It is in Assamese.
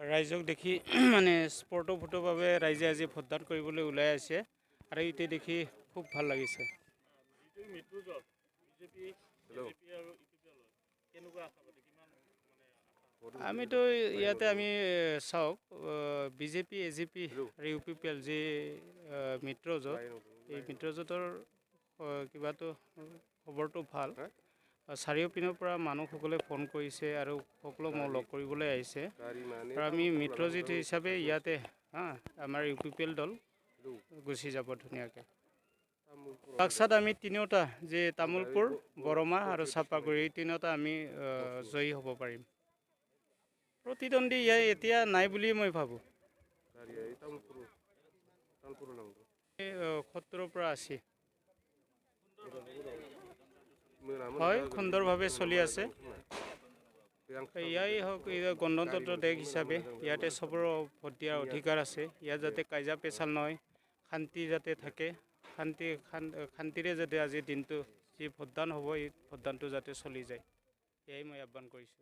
ৰাইজক দেখি মানে স্পৰ্টৰ ভোটৰ বাবে ৰাইজে আজি ভোটদান কৰিবলৈ ওলাই আছে আৰু ইতে দেখি খুব ভাল লাগিছে। আমিতো ইয়াতে আমি চাওক বিজেপি এজিপি আৰু ইউ পি পি এল যি মিত্ৰজোঁট এই মিত্ৰজোঁটৰ কিবাটো খবৰটো ভাল। চাৰিওপিনৰ পৰা মানুহসকলে ফোন কৰিছে আৰু সকলো মোক লগ কৰিবলৈ আহিছে আৰু আমি মিত্ৰজোঁট হিচাপে ইয়াতে আমাৰ ইউ পি পি এল দল গুচি যাব ধুনীয়াকৈ। বাক্সাত আমি তিনিওটা যে তামোলপুৰ বৰমা আৰু চাপাগুৰি এই তিনিওটা আমি জয়ী হ'ব পাৰিম। প্ৰতিদ্বন্দ্বী এতিয়া নাই বুলি মই ভাবোঁ। 70ৰ পৰা 80 হয় সুন্দৰভাৱে চলি আছে। ইয়াই হওক গণতন্ত্ৰ দেশ হিচাপে ইয়াতে চবৰে ভোট দিয়াৰ অধিকাৰ আছে। ইয়াত যাতে কাজিয়া পেচাল নহয়, শান্তি যাতে থাকে, শান্তিৰে যাতে আজিৰ দিনটো যি ভোটদান হ'ব এই ভোটদানটো যাতে চলি যায়, এয়াই মই আহ্বান কৰিছোঁ।